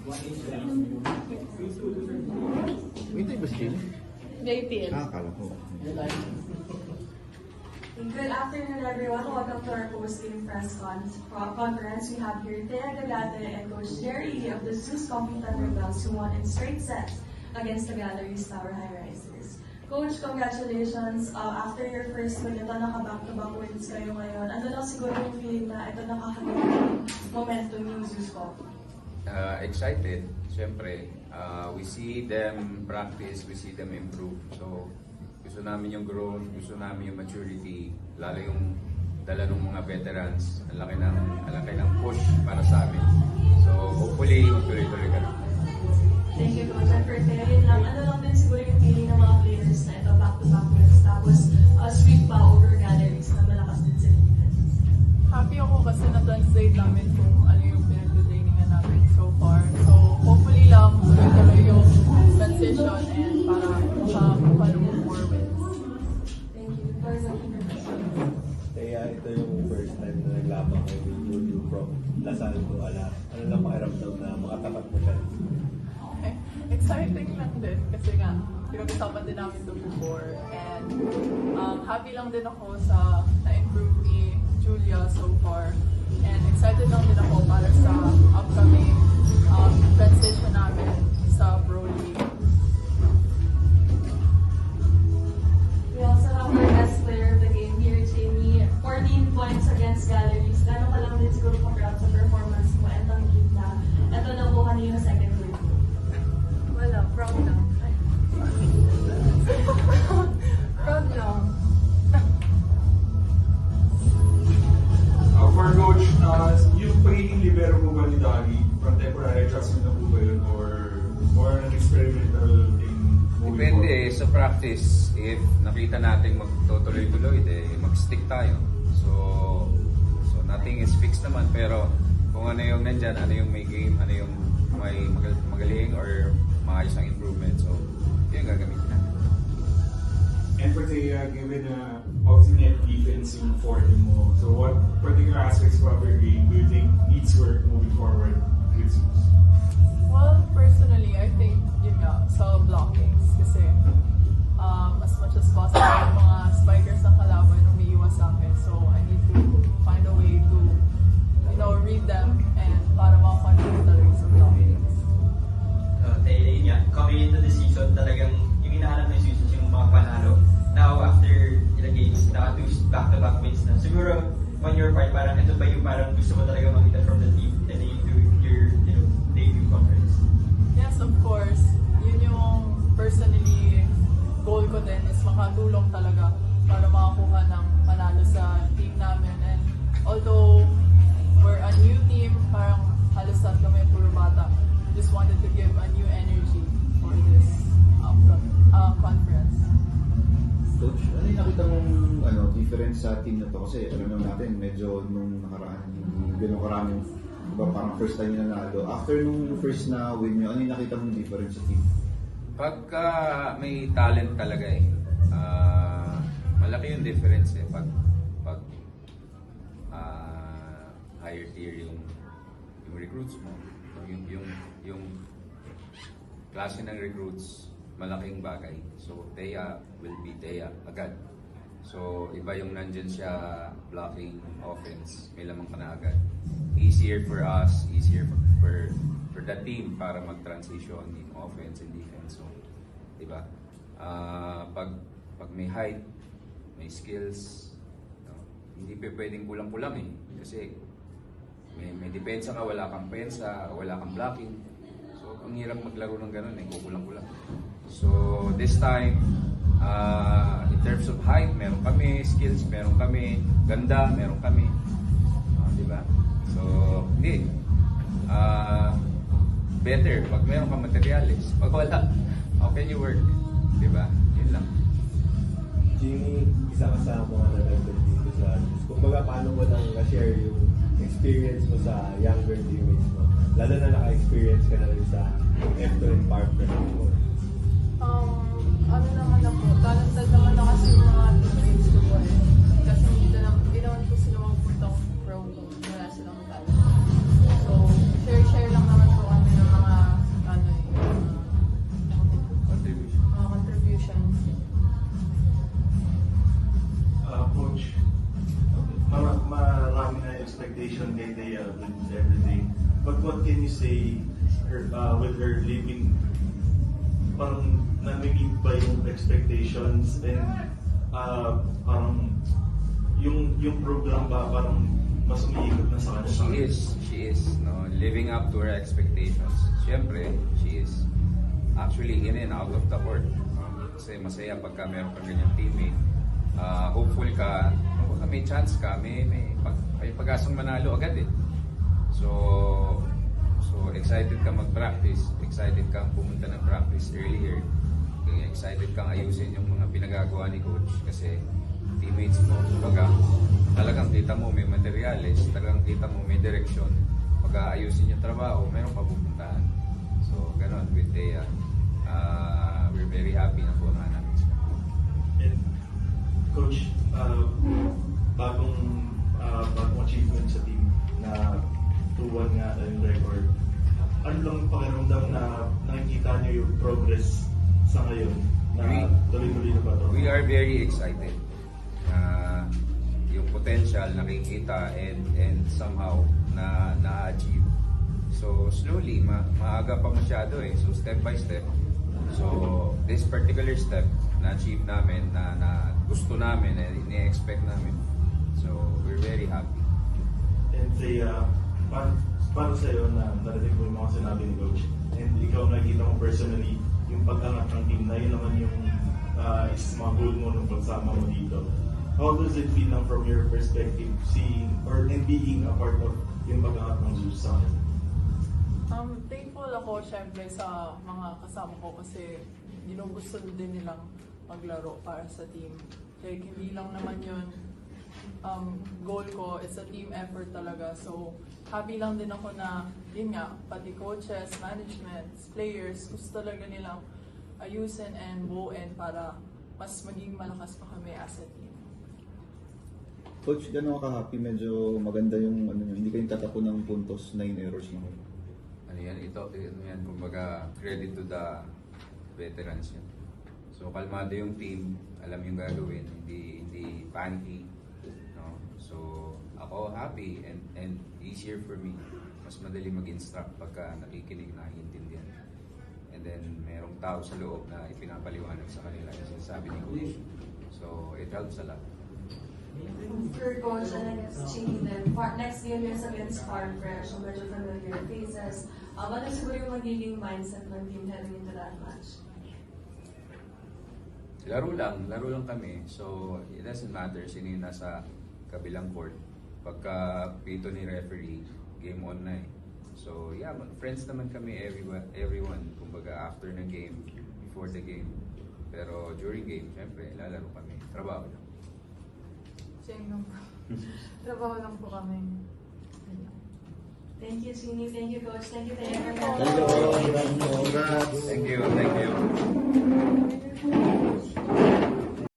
Ito yung baskin? JPL. Akala ko. Good afternoon, everyone. Welcome to our post-game press conference. We have here Thea Gagate and Coach Jerry of the Zeus Coffee Thunder Bells who won in straight sets against the Galleries Tower High Risers. Coach, congratulations. After your first win, ito naka-back-to-back wins kayo ngayon. Ano lang siguro yung feeling na ito nakahagod yung momentum yung Zeus Coffee? Excited, syempre. We see them practice, we see them improve. So, gusto namin yung growth, gusto namin yung maturity, lalo yung dala ng mga veterans. Ang laki ng push para sa amin. So, hopefully, tuloy-tuloy ka na. Thank you, Coach. And for Thea, yun lang. Ano lang din siguro yung feeling ng mga players na ito, back-to-back wins. Tapos, sweep pa over Galleries na malakas din sa defense. Happy ako kasi na-translate namin kung ano yung pinag-trainingan namin so far. So, hopefully lang tuloy-tuloy yung transition and para makakuha ng more wins. Thank you. For the Kaya ito yung first time na naglaban kayo with Julio from Lasal to Ala. Ano lang pakiramdam na makatapat mo siya? Okay. Exciting lang din kasi nga, pinag-usapan din namin ito before. And happy lang din ako sa na-improve ni Julia so far. And excited lang din ako para sa upcoming transition namin sa Pro League. We also have our best player of the game here, Jamie. 14 points against Galleries. Gano'n ka lang din siguro proud sa performance mo at ang game na ito nakuha niyo yung second goal. Wala, proud lang. Proud lang. For Coach, yung pagiging libero po ba ni Dali, from temporary adjustment na po ba yun or more an experimental thing moving Depende forward? sa practice. If nakita natin magtutuloy-tuloy, mag-stick tayo. So nothing is fixed naman. Pero kung ano yung nandyan, ano yung may game, ano yung may magaling or maayos ang improvement. So, yun yung gagamitin natin. And for Thea, given obviously net defense yung forte mo, so what particular aspects of your game do you think needs work moving forward with Zeus? Well, personally, I think, yun nga, sa blockings. Kasi, as much as possible, yung mga spikers ng kalaban umiiwas sa akin. So, I need to find a way to, read them and para makakontrol talaga sa blockings. Yun nga, coming into the season, talagang yung hinahanap ng season yung mga panalo. Now, after ilang games, naka-2 back-to-back wins na. Siguro, on your part, parang ito ba yung parang gusto mo talaga makita from the team and then your debut conference? Yes, of course. Yun yung personally goal ko din is makatulong talaga para makakuha ng panalo sa team namin. And although we're a new team, parang halos lahat kami puro bata. Just wanted to give a new energy for this conference. Coach, ano yung nakita mong difference sa team na to? Kasi alam naman natin, medyo nung nakaraan, hindi ganun karaming, diba, parang first time yung nanalo. After nung first na win nyo, ano yung nakita mong difference sa team? Pagka may talent talaga malaki yung difference pag higher tier yung recruits mo, yung klase ng recruits, malaking bagay. So Thea will be Thea agad. So iba yung nandyan siya blocking offense, may lamang ka na agad. Easier for us, easier for the team para mag-transition in offense and defense. So, diba? Pag may height, may skills, hindi pwedeng kulang-kulang kasi may depensa ka, wala kang pensa, wala kang blocking. So, ang hirap maglaro ng ganun, kukulang-kulang. So, this time, in terms of height, meron kami, skills, meron kami, ganda, meron kami. Diba? So, hindi. Better pag meron kang materials. Pag wala, how can you work? Diba? Yun lang. Jimmy, isa ka sa mga nalagdag dito sa Zeus. Kumbaga, paano mo nang na-share yung experience mo sa younger teammates mo? Lalo na naka-experience ka na rin sa F2 and partner mo. Ano naman ako, talented naman ako kasi yung mga teammates ko po kasi hindi naman po sila magpuntang pro, wala silang talent. So, share lang naman po kami ng mga say, with her leaving, parang nami-meet ba yung expectations and parang yung program ba parang mas umiikot na sa kanya? She is, no, living up to her expectations. Siyempre, she is actually in and out of the court. No? Kasi masaya pagka meron kang ganyang teammate. Hopeful ka, pagka may chance ka, may pag-asang manalo agad eh. So excited ka mag-practice, excited kang pumunta ng practice earlier, excited kang ayusin yung mga pinagagawa ni coach kasi teammates mo, kumbaga, talagang kita mo may materials, talagang kita mo may direksyon, pag-aayusin yung trabaho, mayroong papupuntahan. So, ganon with Thea. We're very happy na po na namin siya. And Coach, bagong achievement sa team na 2-1 nga yung record. Ano lang pakiramdam na nakikita niyo yung progress sa ngayon na tuloy-tuloy na ba ito? We are very excited. Yung potential nakikita and somehow na-achieve. So slowly, maaga pa masyado eh. So step by step. So this particular step na-achieve namin, na gusto namin, ni-expect namin. So we're very happy. And say, paano sa'yo na narating ko yung mga sinabi ni Coach? And ikaw nakikita mo personally yung pag-angat ng team na yun naman yung is mga goal mo nung pagsama mo dito. How does it feel now from your perspective seeing and being a part of yung pag-angat ng Zeus sa akin? Thankful ako syempre sa mga kasama ko kasi ginugusto din nilang maglaro para sa team. Like, hindi lang naman yun goal ko, it's a team effort talaga. So, happy lang din ako na, yun nga, pati coaches, management, players, gusto talaga nilang ayusin and buuin para mas maging malakas pa kami as a team. Coach, gano'n ka happy? Medyo maganda yung hindi kayo tatapon ng puntos, 9 errors na. Ano yan, kumbaga, credit to the veterans yan. So, kalmado yung team, alam yung gagawin, hindi panicky. No? So, ako happy and easier for me. Mas madali mag-instruct pagka nakikinig, naiintindihan. And then, merong tao sa loob na ipinapaliwanag sa kanila yung sinasabi ni Coach. So, it helps a lot. For Coach, and I guess Chingy then, next game is against Farm Fresh, so medyo familiar faces. Ano siguro yung magiging mindset ng team heading into that match? Laro lang kami. So, it doesn't matter sino yung nasa kabilang court. Pagka pito ni referee, game on na eh. So, yeah, friends naman kami, everyone. Kumbaga, after ng game, before the game. Pero during game, syempre, lalaro kami. Trabaho lang. Same lang po. Trabaho lang po kami. Thank you, Chingy. Thank you, Coach. Thank you, Thank you. Thank you. Congrats. Thank you.